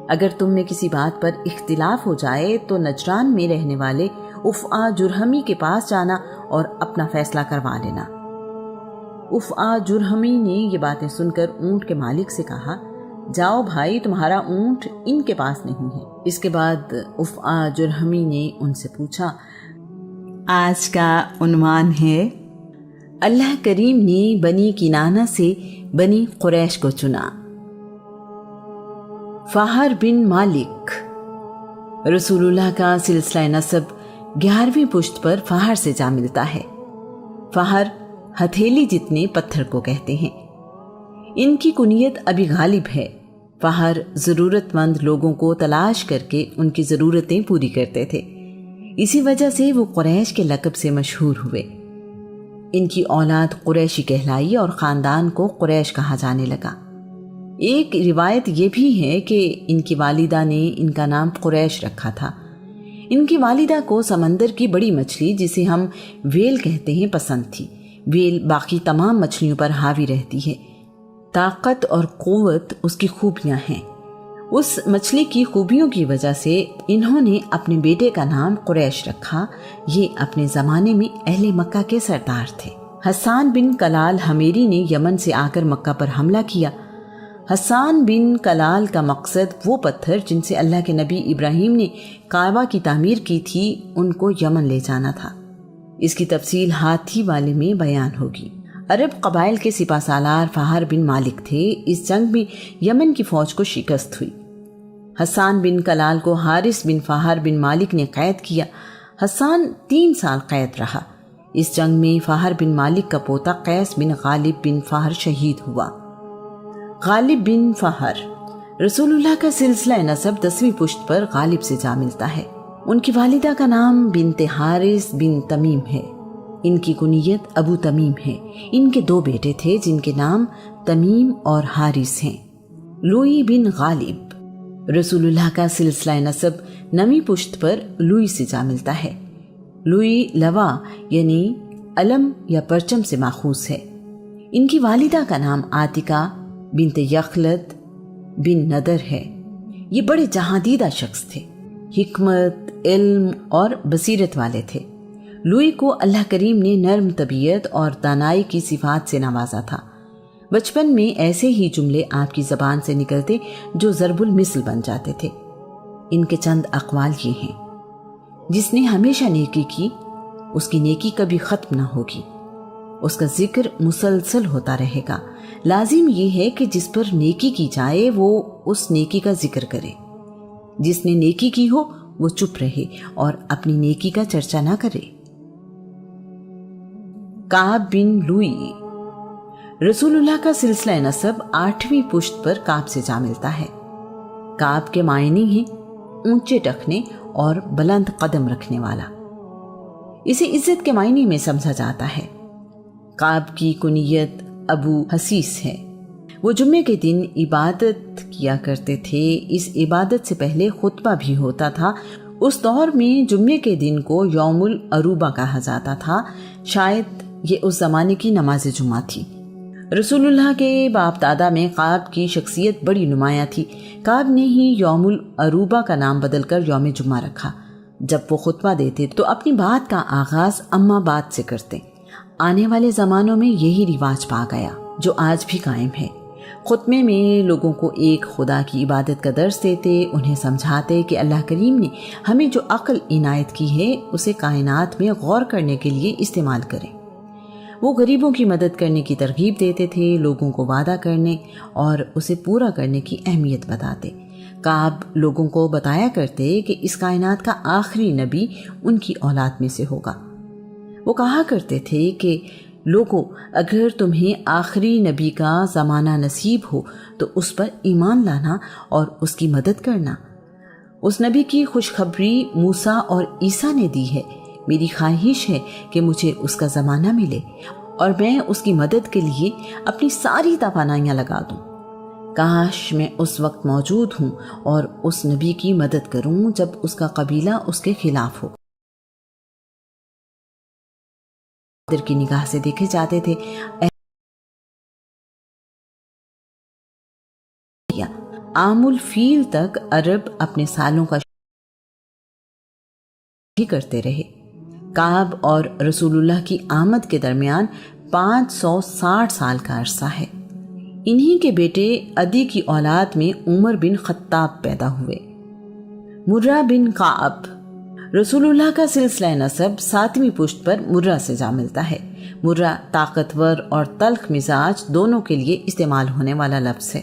اگر تم میں کسی بات پر اختلاف ہو جائے تو نجران میں رہنے والے افعا جرہمی کے پاس جانا اور اپنا فیصلہ کروا لینا۔ افعا جرہمی نے یہ باتیں سن کر اونٹ کے مالک سے کہا، جاؤ بھائی، تمہارا اونٹ ان کے پاس نہیں ہے۔ اس کے بعد افعا جرہمی نے ان سے پوچھا، آج کا عنوان ہے اللہ کریم نے بنی کنانہ سے بنی قریش کو چنا۔ فہر بن مالک۔ رسول اللہ کا سلسلہ نسب 11ویں پشت پر فہر سے جا ملتا ہے۔ فہر ہتھیلی جتنے پتھر کو کہتے ہیں۔ ان کی کنیت ابی غالب ہے۔ فہر ضرورت مند لوگوں کو تلاش کر کے ان کی ضرورتیں پوری کرتے تھے، اسی وجہ سے وہ قریش کے لقب سے مشہور ہوئے۔ ان کی اولاد قریشی کہلائی اور خاندان کو قریش کہا جانے لگا۔ ایک روایت یہ بھی ہے کہ ان کی والدہ نے ان کا نام قریش رکھا تھا۔ ان کی والدہ کو سمندر کی بڑی مچھلی جسے ہم ویل کہتے ہیں پسند تھی۔ ویل باقی تمام مچھلیوں پر حاوی رہتی ہے۔ طاقت اور قوت اس کی خوبیاں ہیں۔ اس مچھلی کی خوبیوں کی وجہ سے انہوں نے اپنے بیٹے کا نام قریش رکھا۔ یہ اپنے زمانے میں اہل مکہ کے سردار تھے۔ حسان بن کلال حمیری نے یمن سے آ کر مکہ پر حملہ کیا۔ حسان بن کلال کا مقصد وہ پتھر جن سے اللہ کے نبی ابراہیم نے کعبہ کی تعمیر کی تھی ان کو یمن لے جانا تھا۔ اس کی تفصیل ہاتھی والے میں بیان ہوگی۔ عرب قبائل کے سپہ سالار فہر بن مالک تھے۔ اس جنگ میں یمن کی فوج کو شکست ہوئی۔ حسان بن کلال کو حارث بن فہر بن مالک نے قید کیا۔ حسان 3 سال قید رہا۔ اس جنگ میں فہر بن مالک کا پوتا قیس بن غالب بن فہر شہید ہوا۔ غالب بن فہر۔ رسول اللہ کا سلسلہ نسب 10ویں پشت پر غالب سے جا ملتا ہے۔ ان کی والدہ کا نام بنت حارث بن تمیم ہے۔ ان کی کنیت ابو تمیم ہے۔ ان کے 2 بیٹے تھے جن کے نام تمیم اور حارث ہیں۔ لوئی بن غالب۔ رسول اللہ کا سلسلہ نسب 9ویں پشت پر لوئی سے جا ملتا ہے۔ لوئی لوا یعنی علم یا پرچم سے ماخوذ ہے۔ ان کی والدہ کا نام عاتکہ بنت یخلد بن ندر ہے۔ یہ بڑے جہاندیدہ شخص تھے، حکمت، علم اور بصیرت والے تھے۔ لوئی کو اللہ کریم نے نرم طبیعت اور دانائی کی صفات سے نوازا تھا۔ بچپن میں ایسے ہی جملے آپ کی زبان سے نکلتے جو ضرب المثل بن جاتے تھے۔ ان کے چند اقوال یہ ہیں، جس نے ہمیشہ نیکی کی اس کی نیکی کبھی ختم نہ ہوگی، اس کا ذکر مسلسل ہوتا رہے گا۔ لازم یہ ہے کہ جس پر نیکی کی جائے وہ اس نیکی کا ذکر کرے، جس نے نیکی کی ہو وہ چپ رہے اور اپنی نیکی کا چرچا نہ کرے۔ کعب بن لوئی۔ رسول اللہ کا سلسلہ نسب 8ویں پشت پر کعب سے جا ملتا ہے۔ کعب کے معنی ہیں اونچے ٹخنے اور بلند قدم رکھنے والا۔ اسے عزت کے معنی میں سمجھا جاتا ہے۔ کعب کی کنیت ابو حسیس ہے۔ وہ جمعے کے دن عبادت کیا کرتے تھے۔ اس عبادت سے پہلے خطبہ بھی ہوتا تھا۔ اس دور میں جمعے کے دن کو یوم العروبہ کہا جاتا تھا۔ شاید یہ اس زمانے کی نماز جمعہ تھی۔ رسول اللہ کے باپ دادا میں کعب کی شخصیت بڑی نمایاں تھی۔ کعب نے ہی یوم العروبہ کا نام بدل کر یوم جمعہ رکھا۔ جب وہ خطبہ دیتے تو اپنی بات کا آغاز اما بات سے کرتے۔ آنے والے زمانوں میں یہی رواج پا گیا جو آج بھی قائم ہے۔ خطبے میں لوگوں کو ایک خدا کی عبادت کا درس دیتے، انہیں سمجھاتے کہ اللہ کریم نے ہمیں جو عقل عنایت کی ہے اسے کائنات میں غور کرنے کے لیے استعمال کریں۔ وہ غریبوں کی مدد کرنے کی ترغیب دیتے تھے، لوگوں کو وعدہ کرنے اور اسے پورا کرنے کی اہمیت بتاتے۔ کعب لوگوں کو بتایا کرتے کہ اس کائنات کا آخری نبی ان کی اولاد میں سے ہوگا۔ وہ کہا کرتے تھے کہ لوگو، اگر تمہیں آخری نبی کا زمانہ نصیب ہو تو اس پر ایمان لانا اور اس کی مدد کرنا۔ اس نبی کی خوشخبری موسیٰ اور عیسیٰ نے دی ہے۔ میری خواہش ہے کہ مجھے اس کا زمانہ ملے اور میں اس کی مدد کے لیے اپنی ساری توانائیاں لگا دوں۔ کاش میں اس وقت موجود ہوں اور اس نبی کی مدد کروں جب اس کا قبیلہ اس کے خلاف ہو۔ در کی نگاہ سے دیکھے جاتے تھے۔ عام الفیل تک عرب اپنے سالوں کا ہی کرتے رہے۔ کعب اور رسول اللہ کی آمد کے درمیان 560 سال کا عرصہ ہے۔ انہی کے بیٹے عدی کی اولاد میں عمر بن خطاب پیدا ہوئے۔ مرہ بن کعب، رسول اللہ کا سلسلہ نسب 7ویں پشت پر مرہ سے جا ملتا ہے۔ مرہ طاقتور اور تلخ مزاج دونوں کے لیے استعمال ہونے والا لفظ ہے۔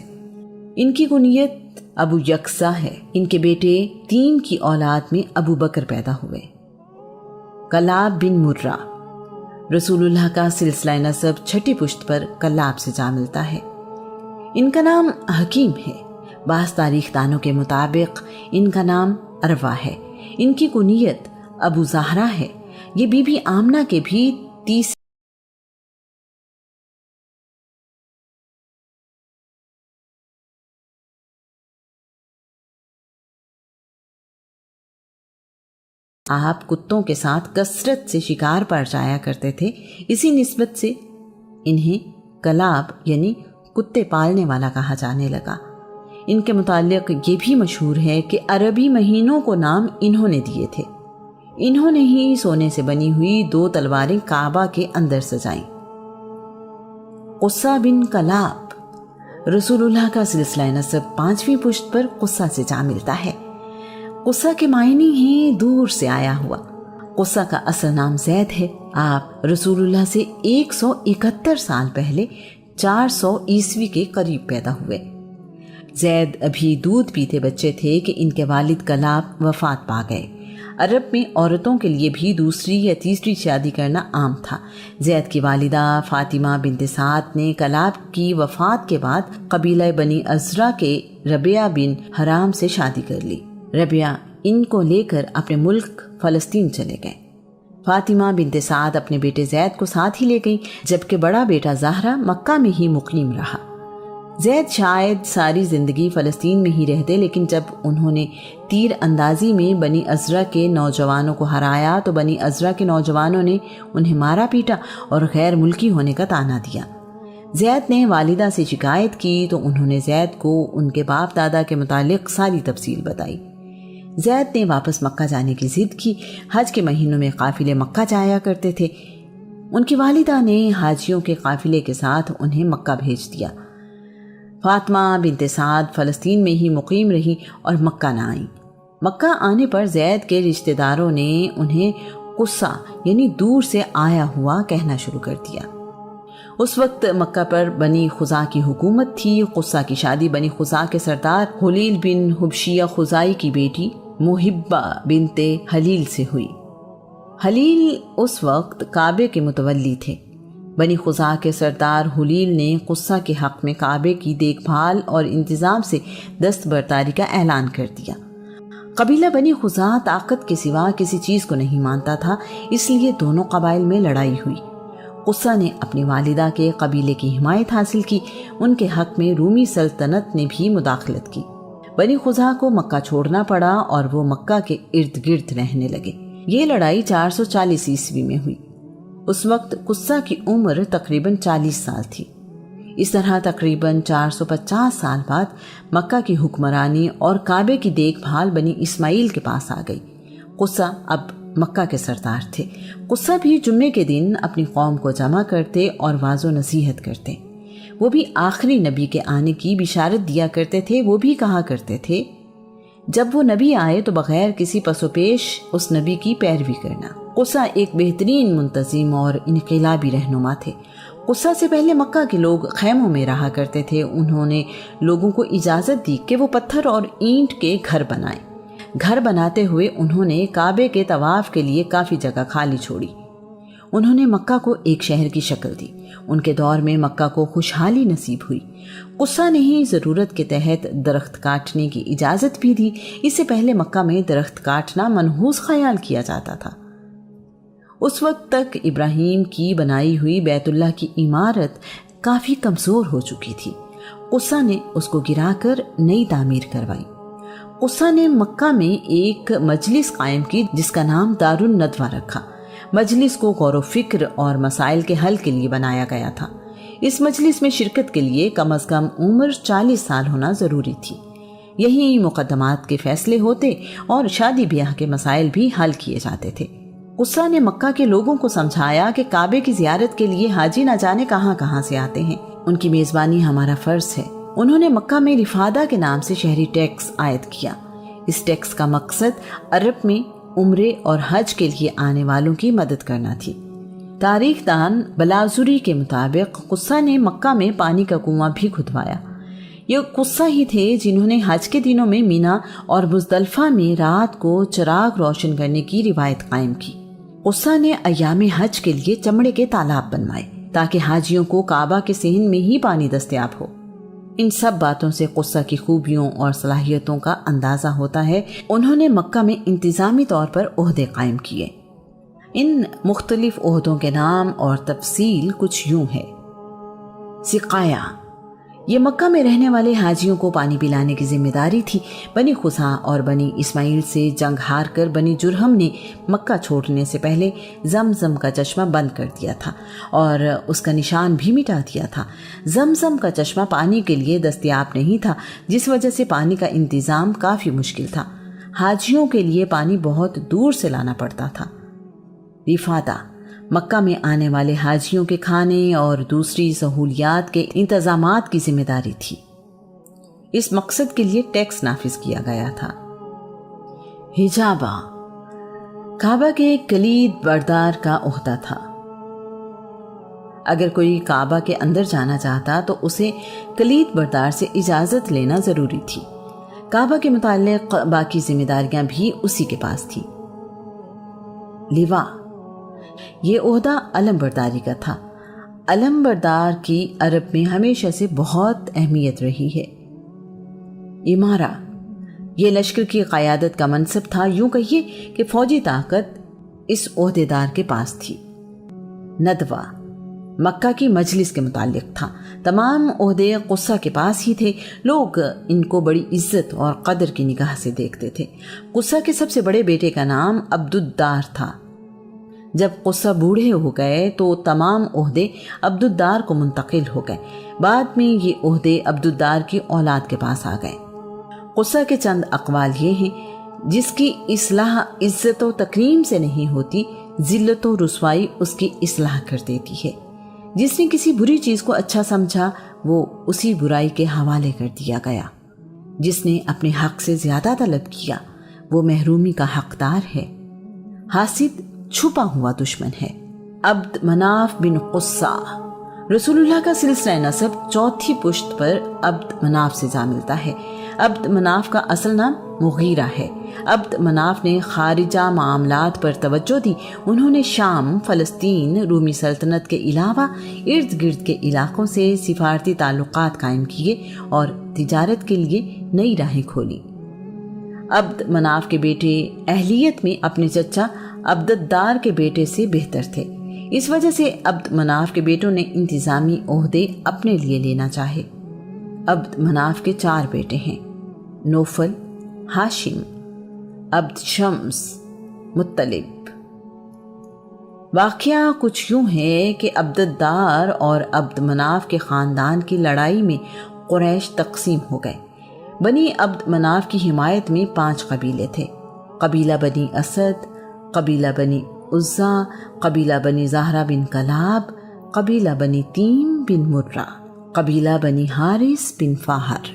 ان کی کنیت ابو یکسا ہے۔ ان کے بیٹے 3 کی اولاد میں ابو بکر پیدا ہوئے۔ کلاب بن مرہ، رسول اللہ کا سلسلہ نسب 6 پشت پر کلاب سے جا ملتا ہے۔ ان کا نام حکیم ہے۔ بعض تاریخ دانوں کے مطابق ان کا نام عروہ ہے۔ ان کی کنیت ابو زہرہ ہے۔ یہ بی بی آمنہ کے بھی 30 آپ کتوں کے ساتھ کثرت سے شکار پر جایا کرتے تھے، اسی نسبت سے انہیں کلاب یعنی کتے پالنے والا کہا جانے لگا۔ ان کے متعلق یہ بھی مشہور ہے کہ عربی مہینوں کو نام انہوں نے دیے تھے۔ انہوں نے ہی سونے سے بنی ہوئی 2 تلواریں کعبہ کے اندر سجائیں۔ قصہ بن کلاب، رسول اللہ کا سلسلہ نسب 5ویں پشت پر قصہ سے جا ملتا ہے۔ قصہ کے معنی ہیں دور سے آیا ہوا۔ قصہ کا اصل نام زید ہے۔ آپ رسول اللہ سے 171 سال پہلے 400 عیسوی کے قریب پیدا ہوئے۔ زید ابھی دودھ پیتے بچے تھے کہ ان کے والد کلاب وفات پا گئے۔ عرب میں عورتوں کے لیے بھی 2 یا 3 شادی کرنا عام تھا۔ زید کی والدہ فاطمہ بنت سعد نے کلاب کی وفات کے بعد قبیلہ بنی ازرع کے ربیعہ بن حرام سے شادی کر لی۔ ربیعہ ان کو لے کر اپنے ملک فلسطین چلے گئے۔ فاطمہ بنت سعد اپنے بیٹے زید کو ساتھ ہی لے گئیں، جبکہ بڑا بیٹا زہرہ مکہ میں ہی مقیم رہا۔ زید شاید ساری زندگی فلسطین میں ہی رہتے، لیکن جب انہوں نے تیر اندازی میں بنی ازرع کے نوجوانوں کو ہرایا تو بنی ازرع کے نوجوانوں نے انہیں مارا پیٹا اور غیر ملکی ہونے کا طعنہ دیا۔ زید نے والدہ سے شکایت کی تو انہوں نے زید کو ان کے باپ دادا کے متعلق ساری تفصیل بتائی۔ زید نے واپس مکہ جانے کی ضد کی۔ حج کے مہینوں میں قافلے مکہ جایا کرتے تھے۔ ان کی والدہ نے حاجیوں کے قافلے کے ساتھ انہیں مکہ بھیج دیا۔ فاطمہ بنت سعد فلسطین میں ہی مقیم رہی اور مکہ نہ آئیں۔ مکہ آنے پر زید کے رشتہ داروں نے انہیں قصہ یعنی دور سے آیا ہوا کہنا شروع کر دیا۔ اس وقت مکہ پر بنی خزاع کی حکومت تھی۔ قصہ کی شادی بنی خزاع کے سردار حلیل بن حبشیہ خزاعی کی بیٹی محبہ بنت حلیل سے ہوئی۔ حلیل اس وقت کعبے کے متولی تھے۔ بنی خزاع کے سردار حلیل نے قصہ کے حق میں کعبے کی دیکھ بھال اور انتظام سے دستبرداری کا اعلان کر دیا۔ قبیلہ بنی خزاع طاقت کے سوا کسی چیز کو نہیں مانتا تھا، اس لیے دونوں قبائل میں لڑائی ہوئی۔ قصہ نے اپنی والدہ کے قبیلے کی حمایت حاصل کی۔ ان کے حق میں رومی سلطنت نے بھی مداخلت کی۔ بنی خزاع کو مکہ چھوڑنا پڑا اور وہ مکہ کے ارد گرد رہنے لگے۔ یہ لڑائی 440 عیسوی میں ہوئی۔ اس وقت قصہ کی عمر تقریباً 40 سال تھی۔ اس طرح تقریباً 450 سال بعد مکہ کی حکمرانی اور کعبے کی دیکھ بھال بنی اسماعیل کے پاس آ گئی۔ قصہ اب مکہ کے سردار تھے۔ قصہ بھی جمعے کے دن اپنی قوم کو جمع کرتے اور واعظ و نصیحت کرتے۔ وہ بھی آخری نبی کے آنے کی بشارت دیا کرتے تھے۔ وہ بھی کہا کرتے تھے، جب وہ نبی آئے تو بغیر کسی پس و پیش اس نبی کی پیروی کرنا۔ قصہ ایک بہترین منتظم اور انقلابی رہنما تھے۔ قصہ سے پہلے مکہ کے لوگ خیموں میں رہا کرتے تھے۔ انہوں نے لوگوں کو اجازت دی کہ وہ پتھر اور اینٹ کے گھر بنائیں۔ گھر بناتے ہوئے انہوں نے کعبے کے طواف کے لیے کافی جگہ خالی چھوڑی۔ انہوں نے مکہ کو ایک شہر کی شکل دی۔ ان کے دور میں مکہ کو خوشحالی نصیب ہوئی۔ قصہ نے ہی ضرورت کے تحت درخت کاٹنے کی اجازت بھی دی۔ اس سے پہلے مکہ میں درخت کاٹنا منحوس خیال کیا جاتا تھا۔ اس وقت تک ابراہیم کی بنائی ہوئی بیت اللہ کی عمارت کافی کمزور ہو چکی تھی۔ قصہ نے اس کو گرا کر نئی تعمیر کروائی۔ قصہ نے مکہ میں ایک مجلس قائم کی جس کا نام دار الندوہ رکھا۔ مجلس کو غور و فکر اور مسائل کے حل کے لیے بنایا گیا تھا۔ اس مجلس میں شرکت کے لیے کم از کم عمر 40 سال ہونا ضروری تھی۔ یہی مقدمات کے فیصلے ہوتے اور شادی بیاہ کے مسائل بھی حل کیے جاتے تھے۔ قصہ نے مکہ کے لوگوں کو سمجھایا کہ کعبے کی زیارت کے لیے حاجی نہ جانے کہاں کہاں سے آتے ہیں، ان کی میزبانی ہمارا فرض ہے۔ انہوں نے مکہ میں رفادہ کے نام سے شہری ٹیکس عائد کیا۔ اس ٹیکس کا مقصد عرب میں عمرے اور حج کے لیے آنے والوں کی مدد کرنا تھی۔ تاریخ دان بلاذری کے مطابق قصہ نے مکہ میں پانی کا کنواں بھی کھدوایا۔ یہ قصہ ہی تھے جنہوں نے حج کے دنوں میں مینا اور مزدلفہ میں رات کو چراغ روشن کرنے کی روایت قائم کی۔ قصہ نے ایام حج کے لیے چمڑے کے تالاب بنوائے تاکہ حاجیوں کو کعبہ کے صحن میں ہی پانی دستیاب ہو۔ ان سب باتوں سے قصہ کی خوبیوں اور صلاحیتوں کا اندازہ ہوتا ہے۔ انہوں نے مکہ میں انتظامی طور پر عہدے قائم کیے۔ ان مختلف عہدوں کے نام اور تفصیل کچھ یوں ہے۔ سقایا، یہ مکہ میں رہنے والے حاجیوں کو پانی پلانے کی ذمہ داری تھی۔ بنی خزاع اور بنی اسماعیل سے جنگ ہار کر بنی جرہم نے مکہ چھوڑنے سے پہلے زمزم کا چشمہ بند کر دیا تھا اور اس کا نشان بھی مٹا دیا تھا۔ زمزم کا چشمہ پانی کے لیے دستیاب نہیں تھا، جس وجہ سے پانی کا انتظام کافی مشکل تھا۔ حاجیوں کے لیے پانی بہت دور سے لانا پڑتا تھا۔ رفادہ، مکہ میں آنے والے حاجیوں کے کھانے اور دوسری سہولیات کے انتظامات کی ذمہ داری تھی۔ اس مقصد کے لیے ٹیکس نافذ کیا گیا تھا۔ حجابہ، کعبہ کے کلید بردار کا عہدہ تھا۔ اگر کوئی کعبہ کے اندر جانا چاہتا تو اسے کلید بردار سے اجازت لینا ضروری تھی۔ کعبہ کے متعلق باقی ذمہ داریاں بھی اسی کے پاس تھی۔ لواء، یہ عہدہ علم برداری کا تھا۔ علم بردار کی عرب میں ہمیشہ سے بہت اہمیت رہی ہے۔ امارہ، یہ لشکر کی قیادت کا منصب تھا، یوں کہیے کہ فوجی طاقت اس عہدیدار کے پاس تھی۔ ندوہ، مکہ کی مجلس کے متعلق تھا۔ تمام عہدے قصہ کے پاس ہی تھے۔ لوگ ان کو بڑی عزت اور قدر کی نگاہ سے دیکھتے تھے۔ قصہ کے سب سے بڑے بیٹے کا نام عبدالدار تھا۔ جب قصہ بوڑھے ہو گئے تو تمام عہدے عبدالدار کو منتقل ہو گئے۔ بعد میں یہ عہدے عبدالدار کی اولاد کے پاس آ گئے۔ قصہ کے چند اقوال یہ ہیں: جس کی اصلاح عزت و تکریم سے نہیں ہوتی، ذلت و رسوائی اس کی اصلاح کر دیتی ہے۔ جس نے کسی بری چیز کو اچھا سمجھا، وہ اسی برائی کے حوالے کر دیا گیا۔ جس نے اپنے حق سے زیادہ طلب کیا، وہ محرومی کا حقدار ہے۔ حاسد چھپا ہوا دشمن ہے۔ عبد مناف بن قصہ، رسول اللہ کا سلسلہ نسب چوتھی پشت پر عبد مناف سے جا ملتا ہے۔ عبد مناف کا اصل نام مغیرہ ہے۔ عبد مناف نے خارجہ معاملات پر توجہ دی۔ انہوں نے شام، فلسطین، رومی سلطنت کے علاوہ ارد گرد کے علاقوں سے سفارتی تعلقات قائم کیے اور تجارت کے لیے نئی راہیں کھولی۔ عبد مناف کے بیٹے اہلیت میں اپنے چچا عبدالدار کے بیٹے سے بہتر تھے۔ اس وجہ سے عبد مناف کے بیٹوں نے انتظامی عہدے اپنے لیے لینا چاہے۔ عبد مناف کے 4 بیٹے ہیں: نوفل، ہاشم، عبد شمس، مطلب۔ واقعہ کچھ یوں ہے کہ عبدالدار اور عبد مناف کے خاندان کی لڑائی میں قریش تقسیم ہو گئے۔ بنی عبد مناف کی حمایت میں 5 قبیلے تھے: قبیلہ بنی اسد، قبیلہ بنی عزا، قبیلہ بنی زہرہ بن کلاب، قبیلہ بنی تیم بن مرہ، قبیلہ بنی حارث بن فاہر۔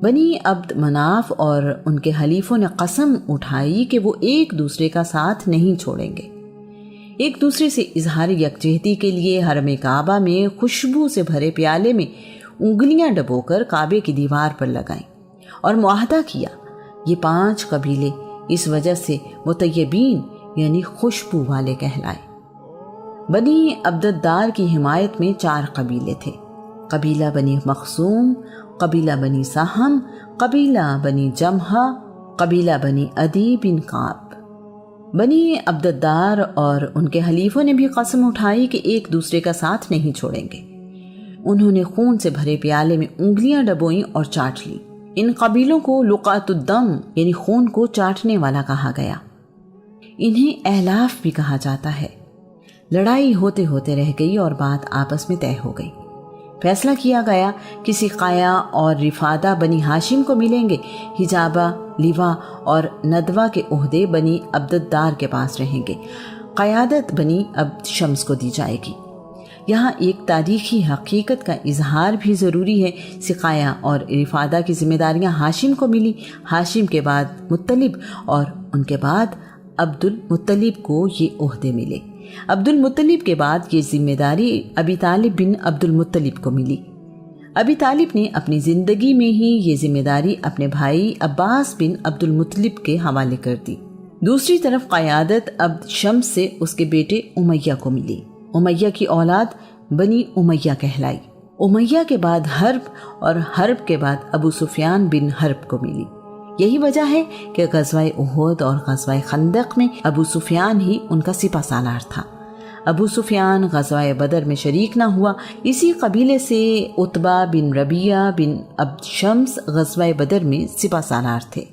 بنی عبد مناف اور ان کے حلیفوں نے قسم اٹھائی کہ وہ ایک دوسرے کا ساتھ نہیں چھوڑیں گے۔ ایک دوسرے سے اظہار یکجہتی کے لیے حرم کعبہ میں خوشبو سے بھرے پیالے میں انگلیاں ڈبو کر کعبے کی دیوار پر لگائیں اور معاہدہ کیا۔ یہ 5 قبیلے اس وجہ سے مطیبین یعنی خوشبو والے کہلائے۔ بنی عبدالدار کی حمایت میں 4 قبیلے تھے: قبیلہ بنی مخزوم، قبیلہ بنی سہم، قبیلہ بنی جمحہ، قبیلہ بنی عدی بن کعب۔ بنی عبدالدار اور ان کے حلیفوں نے بھی قسم اٹھائی کہ ایک دوسرے کا ساتھ نہیں چھوڑیں گے۔ انہوں نے خون سے بھرے پیالے میں انگلیاں ڈبوئیں اور چاٹ لی۔ ان قبیلوں کو لقات الدم یعنی خون کو چاٹنے والا کہا گیا۔ انہیں احلاف بھی کہا جاتا ہے۔ لڑائی ہوتے ہوتے رہ گئی اور بات آپس میں طے ہو گئی۔ فیصلہ کیا گیا کہ سقایا اور رفادہ بنی ہاشم کو ملیں گے، حجابہ، لیوا اور ندوہ کے عہدے بنی عبدالدار کے پاس رہیں گے، قیادت بنی عبد شمس کو دی جائے گی۔ یہاں ایک تاریخی حقیقت کا اظہار بھی ضروری ہے۔ سقایا اور رفادہ کی ذمہ داریاں ہاشم کو ملی، ہاشم کے بعد مطلب اور ان کے بعد عبد المطلب کو یہ عہدے ملے۔ عبد المطلب کے بعد یہ ذمہ داری ابی طالب بن عبد المطلب کو ملی۔ ابی طالب نے اپنی زندگی میں ہی یہ ذمہ داری اپنے بھائی عباس بن عبد المطلب کے حوالے کر دی۔ دوسری طرف قیادت عبد شمس سے اس کے بیٹے امیہ کو ملی۔ امیہ کی اولاد بنی امیہ کہلائی۔ امیہ کے بعد حرب اور حرب کے بعد ابو سفیان بن حرب کو ملی۔ یہی وجہ ہے کہ غزوہ احد اور غزوہ خندق میں ابو سفیان ہی ان کا سپہ سالار تھا۔ ابو سفیان غزوہ بدر میں شریک نہ ہوا۔ اسی قبیلے سے عتبہ بن ربیعہ بن عبد شمس غزوہ بدر میں سپہ سالار تھے۔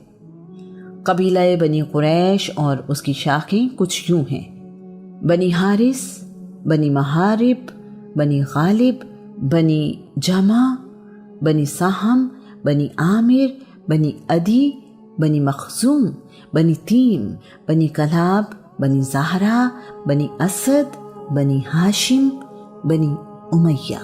قبیلہ بنی قریش اور اس کی شاخیں کچھ یوں ہیں: بنی حارث، بنی محارب، بنی غالب، بنی جمع، بنی سہم، بنی عامر، بنی عدی، بنی مخزوم، بنی تیم، بنی کلاب، بنی زہرا، بنی اسد، بنی ہاشم، بنی امیہ۔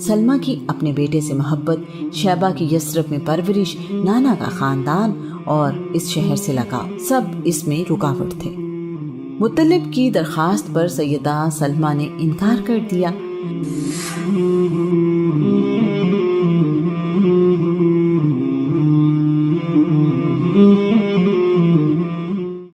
سلمہ کی اپنے بیٹے سے محبت، شیبہ کی یثرب میں پرورش، نانا کا خاندان اور اس شہر سے لگاؤ، سب اس میں رکاوٹ تھے۔ مطلب کی درخواست پر سیدہ سلمہ نے انکار کر دیا۔